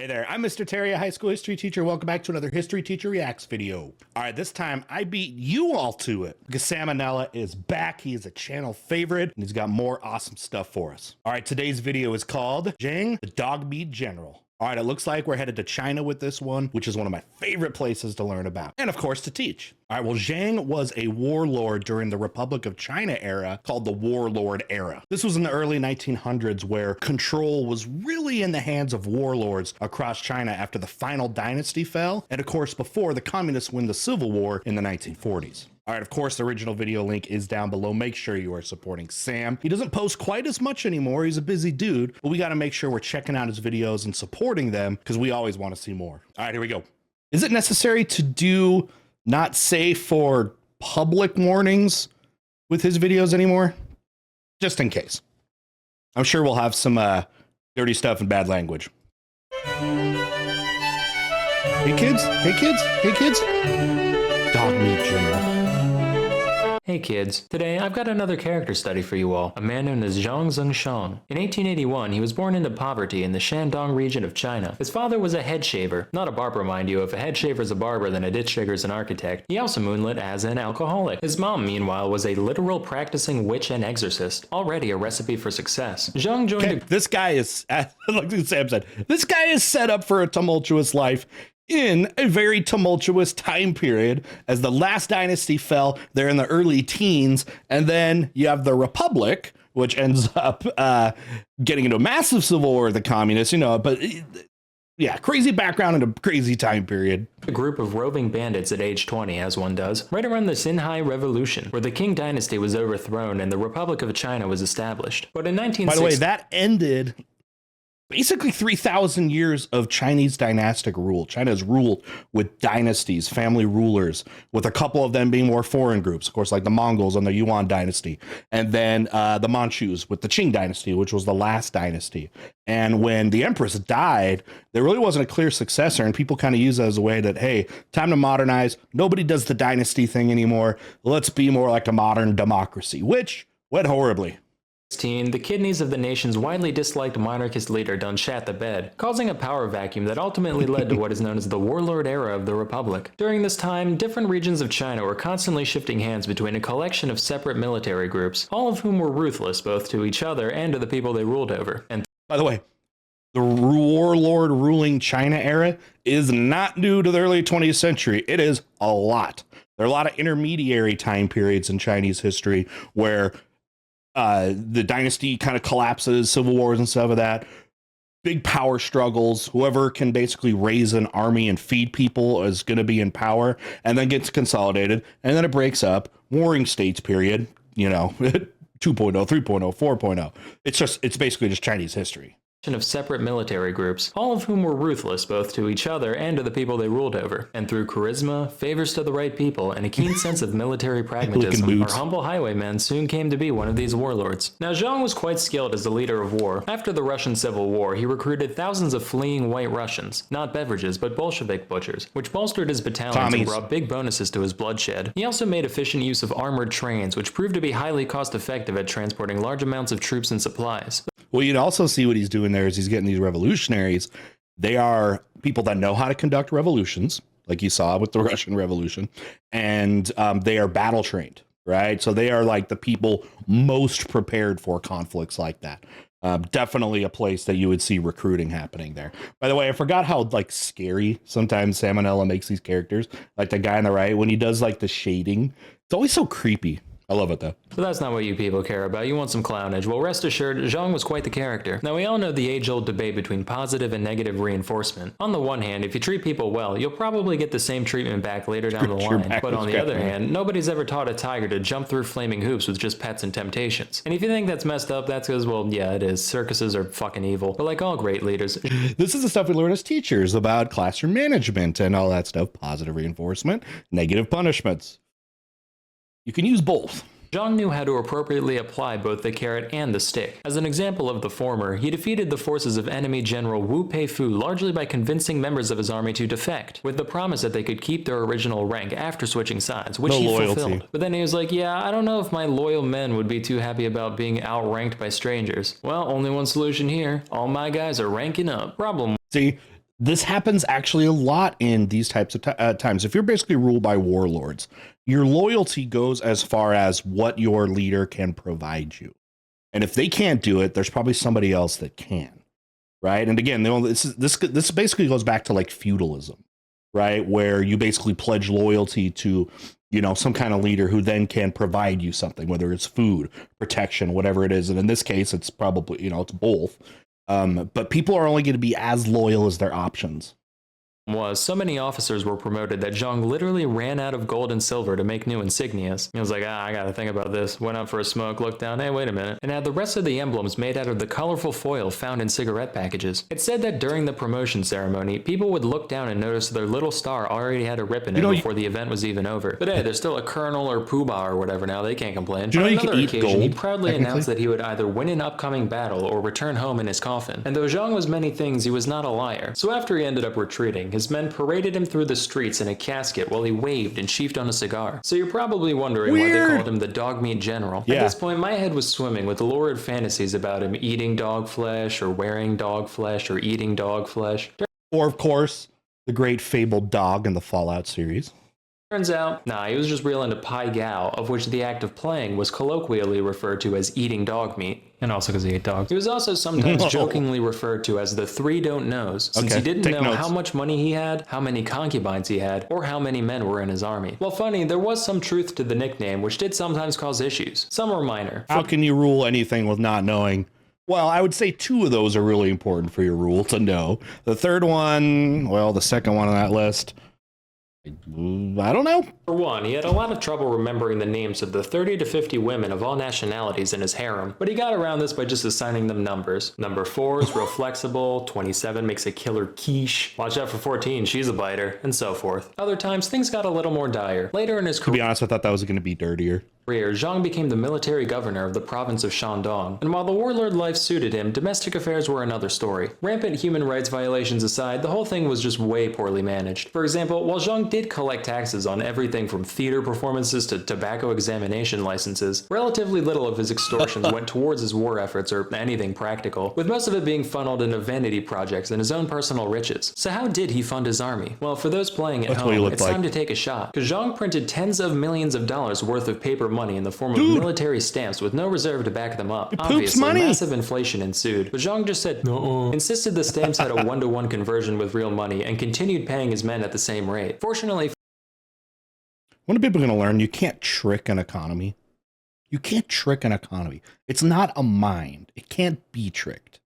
Hey there, I'm Mr. Terry, a high school history teacher. Welcome back to another History Teacher Reacts video. All right, this time I beat you all to it because Salmonella is back. He is a channel favorite and he's got more awesome stuff for us. All right, today's video is called Zhang, the Dogmeat General. All right, it looks like we're headed to China with this one, which is one of my favorite places to learn about, and of course to teach. All right, well, Zhang was a warlord during the Republic of China era called the Warlord era. This was in the early 1900s where control was really in the hands of warlords across China after the final dynasty fell, and of course before the communists win the Civil War in the 1940s. All right, of course, the original video link is down below. Make sure you are supporting Sam. He doesn't post quite as much anymore. He's a busy dude, but we got to make sure we're checking out his videos and supporting them because we always want to see more. All right, here we go. Is it necessary to do not safe for public warnings with his videos anymore? Just in case. I'm sure we'll have some dirty stuff and bad language. Hey kids, hey kids, hey kids. Dogmeat General. Hey kids, today I've got another character study for you all, a man known as Zhang Zongchang. In 1881, he was born into poverty in the Shandong region of China. His father was a head shaver, not a barber mind you. If a head shaver's a barber, then a ditch digger's an architect. He also moonlit as an alcoholic. His mom, meanwhile, was a literal practicing witch and exorcist, already a recipe for success. Zhang joined This guy is, like Sam said, this guy is set up for a tumultuous life in a very tumultuous time period as the last dynasty fell. They're in the early teens, and then you have the Republic, which ends up getting into a massive civil war with the communists, but yeah, crazy background and a crazy time period. A group of roving bandits at age 20, as one does, right around the Xinhai Revolution, where the Qing dynasty was overthrown and the Republic of China was established. But in 1960... By the way, that ended basically 3,000 years of Chinese dynastic rule. China is ruled with dynasties, family rulers, with a couple of them being more foreign groups, of course, like the Mongols and the Yuan dynasty, and then the Manchus with the Qing dynasty, which was the last dynasty. And when the empress died, there really wasn't a clear successor, and people kind of use that as a way that, hey, time to modernize. Nobody does the dynasty thing anymore. Let's be more like a modern democracy, which went horribly. The kidneys of the nation's widely disliked monarchist leader done shat the bed, causing a power vacuum that ultimately led to what is known as the warlord era of the Republic. During this time, different regions of China were constantly shifting hands between a collection of separate military groups, all of whom were ruthless both to each other and to the people they ruled over. And by the way, the warlord ruling China era is not new to the early 20th century. It is a lot. There are a lot of intermediary time periods in Chinese history where the dynasty kind of collapses, civil wars and stuff of that, big power struggles. Whoever can basically raise an army and feed people is going to be in power, and then gets consolidated, and then it breaks up. Warring states period, 2.0, 3.0, 4.0. It's basically just Chinese history. Of separate military groups, all of whom were ruthless both to each other and to the people they ruled over. And through charisma, favors to the right people, and a keen sense of military pragmatism, our humble highwayman soon came to be one of these warlords. Now, Zhang was quite skilled as the leader of war. After the Russian Civil War, he recruited thousands of fleeing white Russians, not beverages, but Bolshevik butchers, which bolstered his battalions and brought big bonuses to his bloodshed. He also made efficient use of armored trains, which proved to be highly cost-effective at transporting large amounts of troops and supplies. Well, you'd also see what he's doing there is he's getting these revolutionaries. They are people that know how to conduct revolutions, like you saw with the Russian Revolution, and they are battle trained, right? So they are like the people most prepared for conflicts like that. Definitely a place that you would see recruiting happening there. By the way, I forgot how scary sometimes Salmonella makes these characters, like the guy on the right, when he does the shading. It's always so creepy. I love it though. So that's not what you people care about. You want some clownage. Well, rest assured, Zhang was quite the character. Now, we all know the age-old debate between positive and negative reinforcement. On the one hand, if you treat people well, you'll probably get the same treatment back later down the line. But on the other hand, nobody's ever taught a tiger to jump through flaming hoops with just pets and temptations. And if you think that's messed up, that's because, well, yeah, it is. Circuses are fucking evil. But like all great leaders... This is the stuff we learn as teachers about classroom management and all that stuff. Positive reinforcement, negative punishments. You can use both. Zhang knew how to appropriately apply both the carrot and the stick. As an example of the former, he defeated the forces of enemy General Wu Peifu largely by convincing members of his army to defect, with the promise that they could keep their original rank after switching sides, which he fulfilled. But then he was like, yeah, I don't know if my loyal men would be too happy about being outranked by strangers. Well, only one solution here. All my guys are ranking up. Problem. See, This happens actually a lot in these types of times. If you're basically ruled by warlords, your loyalty goes as far as what your leader can provide you. And if they can't do it, there's probably somebody else that can. Right. And again, this basically goes back to like feudalism, right? Where you basically pledge loyalty to, some kind of leader who then can provide you something, whether it's food, protection, whatever it is. And in this case, it's probably, it's both. But people are only going to be as loyal as their options. So many officers were promoted that Zhang literally ran out of gold and silver to make new insignias. He was like, I gotta think about this. Went out for a smoke, looked down, hey, wait a minute, and had the rest of the emblems made out of the colorful foil found in cigarette packages. It's said that during the promotion ceremony, people would look down and notice their little star already had a rip in it before the event was even over. But hey, there's still a colonel or poobah or whatever now, they can't complain. On another occasion, he proudly announced that he would either win an upcoming battle or return home in his coffin. And though Zhang was many things, he was not a liar. So after he ended up retreating, his men paraded him through the streets in a casket while he waved and sheafed on a cigar. So you're probably wondering why they called him the Dogmeat General. At this point, my head was swimming with lurid fantasies about him eating dog flesh, or wearing dog flesh, or eating dog flesh. Or, of course, the great fabled dog in the Fallout series. Turns out, he was just real into Pai Gao, of which the act of playing was colloquially referred to as eating dog meat. And also because he ate dogs. He was also sometimes jokingly referred to as the three don't knows, since he didn't know how much money he had, how many concubines he had, or how many men were in his army. Well, funny, there was some truth to the nickname, which did sometimes cause issues. Some were minor. How can you rule anything with not knowing? Well, I would say two of those are really important for your rule to know. The third one, well, the second one on that list, I don't know. For one, he had a lot of trouble remembering the names of the 30 to 50 women of all nationalities in his harem, but he got around this by just assigning them numbers. Number 4 is real flexible, 27 makes a killer quiche, watch out for 14, she's a biter, and so forth. Other times, things got a little more dire. Later in his career, to be honest, I thought that was going to be dirtier. Zhang became the military governor of the province of Shandong, and while the warlord life suited him, domestic affairs were another story. Rampant human rights violations aside, the whole thing was just way poorly managed. For example, while Zhang did collect taxes on everything from theater performances to tobacco examination licenses, relatively little of his extortions went towards his war efforts or anything practical, with most of it being funneled into vanity projects and his own personal riches. So how did he fund his army? Well, for those playing at home, it's time to take a shot, because Zhang printed tens of millions of dollars worth of paper money in the form of military stamps with no reserve to back them up. Obviously, massive inflation ensued, but Zhang just said no, insisted the stamps had a 1-to-1 conversion with real money, and continued paying his men at the same rate. Fortunately, when are people going to learn you can't trick an economy? You can't trick an economy. It's not a mind. It can't be tricked.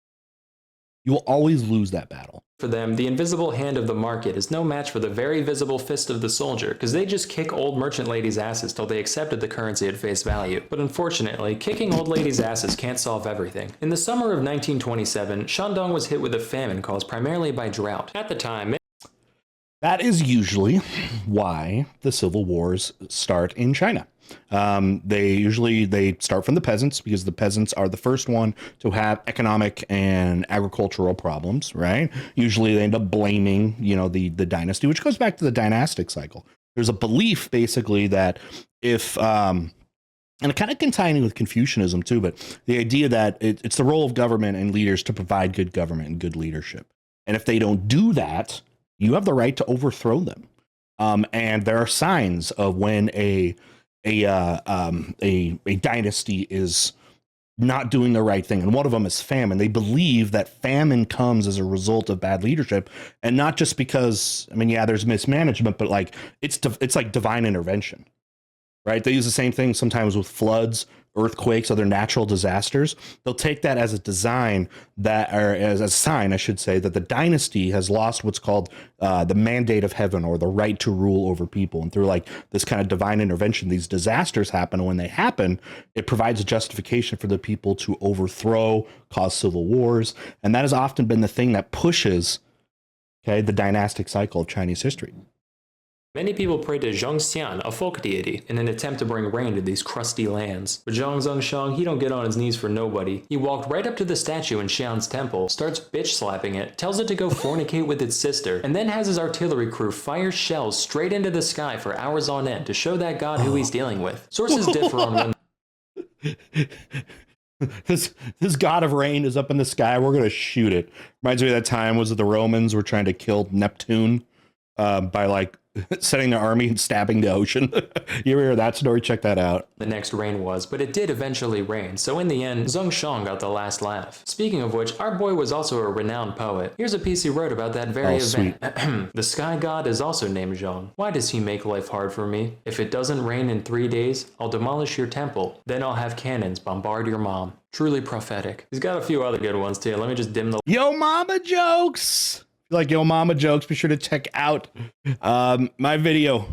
You will always lose that battle. For them, the invisible hand of the market is no match for the very visible fist of the soldier, because they just kick old merchant ladies' asses till they accepted the currency at face value. But unfortunately, kicking old ladies' asses can't solve everything. In the summer of 1927, Shandong was hit with a famine caused primarily by drought. At the time, that is usually why the civil wars start in China. They start from the peasants, because the peasants are the first one to have economic and agricultural problems, right? Usually they end up blaming, the dynasty, which goes back to the dynastic cycle. There's a belief basically that if, and it kind of can tie in with Confucianism too, but the idea that it's the role of government and leaders to provide good government and good leadership. And if they don't do that, you have the right to overthrow them. And there are signs of when a dynasty is not doing the right thing. And one of them is famine. They believe that famine comes as a result of bad leadership, and not just because, there's mismanagement, but it's like divine intervention, right? They use the same thing sometimes with floods, earthquakes, other natural disasters. They'll take that as a design as a sign, I should say, that the dynasty has lost what's called the mandate of heaven, or the right to rule over people. And through this kind of divine intervention, these disasters happen. And when they happen, it provides a justification for the people to overthrow, cause civil wars. And that has often been the thing that pushes, the dynastic cycle of Chinese history. Many people pray to Zhang Xian, a folk deity, in an attempt to bring rain to these crusty lands. But Zhang Zongchang, he don't get on his knees for nobody. He walked right up to the statue in Xian's temple, starts bitch slapping it, tells it to go fornicate with its sister, and then has his artillery crew fire shells straight into the sky for hours on end to show that god who he's dealing with. Sources differ on when This god of rain is up in the sky. We're gonna shoot it. Reminds me of that time was that the Romans were trying to kill Neptune by like setting their army and stabbing the ocean. You ever hear that story? Check that out. The next rain was, but it did eventually rain, so in the end, Zongchang got the last laugh. Speaking of which, our boy was also a renowned poet. Here's a piece he wrote about that very event. The sky god is also named Zhang. Why does he make life hard for me? If it doesn't rain in 3 days, I'll demolish your temple. Then I'll have cannons bombard your mom. Truly prophetic. He's got a few other good ones too. Let me just dim the Yo mama jokes. If you like Yo mama jokes, be sure to check out my video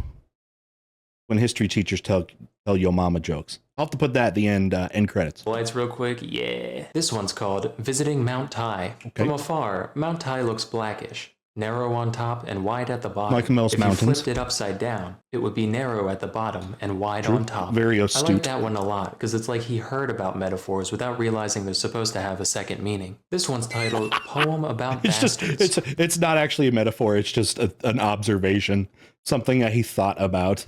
when history teachers tell Yo mama jokes. I'll have to put that at the end credits. lights real quick. Yeah. This one's called Visiting Mount Tai. Okay. From afar, Mount Tai looks blackish. Narrow on top and wide at the bottom. Like most if mountains. you flipped it upside down, it would be narrow at the bottom and wide on top. Very astute. I like that one a lot because it's like he heard about metaphors without realizing they're supposed to have a second meaning. This one's titled Poem About Bastards. It's not actually a metaphor. It's just an observation, something that he thought about.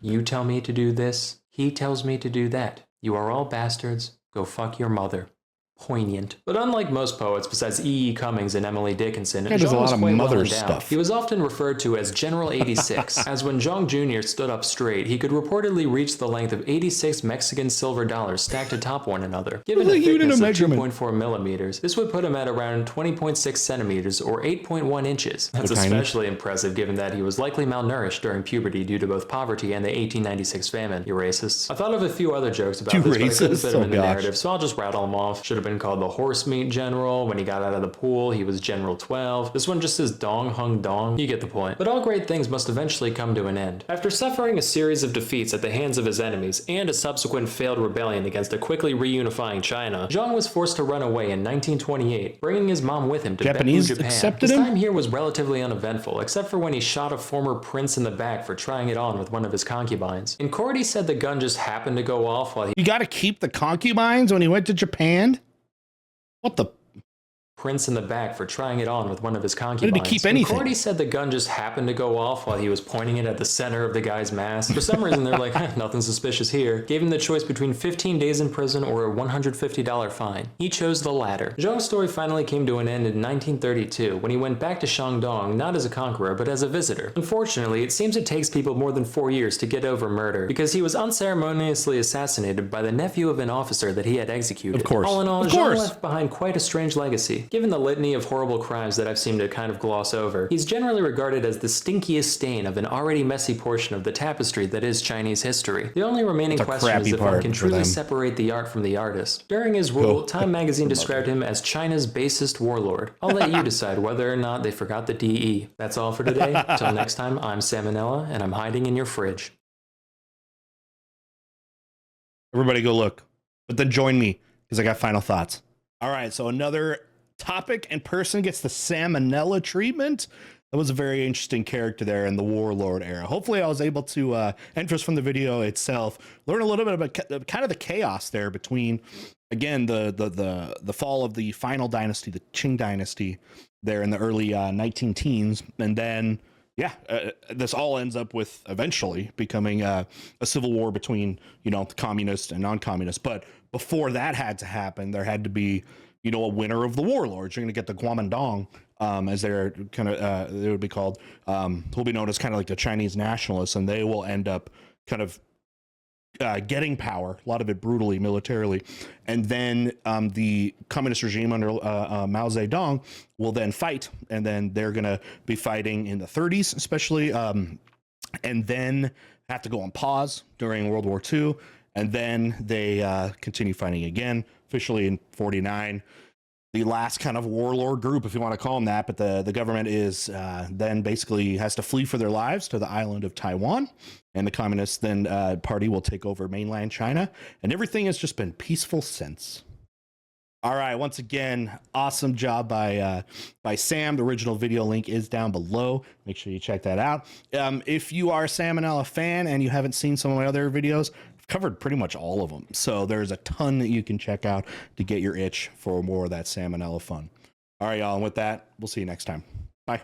You tell me to do this. He tells me to do that. You are all bastards. Go fuck your mother. Poignant. But unlike most poets besides E.E. Cummings and Emily Dickinson, there's a lot of mother stuff. He was often referred to as General 86, as when Zhang Jr. stood up straight, he could reportedly reach the length of 86 Mexican silver dollars stacked atop one another. Given a thickness of 2.4 millimeters, this would put him at around 20.6 centimeters or 8.1 inches. That's especially impressive given that he was likely malnourished during puberty due to both poverty and the 1896 famine. You racists. I thought of a few other jokes about this, but I couldn't fit them in the narrative, so I'll just rattle them off. Should have been called the horse meat general. When he got out of the pool, he was General 12. This one just says Dong Hung Dong. You get the point. But all great things must eventually come to an end. After suffering a series of defeats at the hands of his enemies and a subsequent failed rebellion against a quickly reunifying China, Zhang was forced to run away in 1928, bringing his mom with him to Japanese Japan. accepted his him? time here was relatively uneventful, except for when he shot a former prince in the back for trying it on with one of his concubines. In court, he said the gun just happened to go off while he You got to keep the concubines when he went to Japan? What the? prince in the back for trying it on with one of his concubines. Did he keep anything? Cordy said the gun just happened to go off while he was pointing it at the center of the guy's mask. For some reason, they're like, nothing suspicious here. Gave him the choice between 15 days in prison or a $150 fine. He chose the latter. Zhang's story finally came to an end in 1932 when he went back to Shandong not as a conqueror but as a visitor. Unfortunately, it seems it takes people more than 4 years to get over murder because he was unceremoniously assassinated by the nephew of an officer that he had executed. Of course. All in all, Zhang left behind quite a strange legacy. Given the litany of horrible crimes that I've seemed to kind of gloss over, he's generally regarded as the stinkiest stain of an already messy portion of the tapestry that is Chinese history. The only remaining question is if one can truly separate the art from the artist. During his rule, Time magazine described him as China's basest warlord. I'll let you decide whether or not they forgot the DE. That's all for today. Till next time, I'm Salmonella, and I'm hiding in your fridge. Everybody go look, but then join me because I got final thoughts. All right, so another topic and person gets the Salmonella treatment. That was a very interesting character there in the warlord era. Hopefully I was able to, interest from the video itself, learn a little bit about kind of the chaos there between, again, the fall of the final dynasty, the Qing dynasty there in the early 19 teens. And then, this all ends up with eventually becoming a civil war between, the communists and non-communists. But before that had to happen, there had to be, a winner of the warlords. You're going to get the Guomindang, as they're kind of, they would be called, will be known as kind of like the Chinese nationalists, and they will end up kind of getting power, a lot of it brutally, militarily. And then the communist regime under Mao Zedong will then fight, and then they're going to be fighting in the 30s, especially, and then have to go on pause during World War II. And then they continue fighting again, officially in 49. The last kind of warlord group, if you want to call them that, but the government is then basically has to flee for their lives to the island of Taiwan. And the Communist then party will take over mainland China. And everything has just been peaceful since. All right, once again, awesome job by Sam. The original video link is down below. Make sure you check that out. If you are a Salmonella fan and you haven't seen some of my other videos, I've covered pretty much all of them. So there's a ton that you can check out to get your itch for more of that Salmonella fun. All right, y'all, and with that, we'll see you next time. Bye.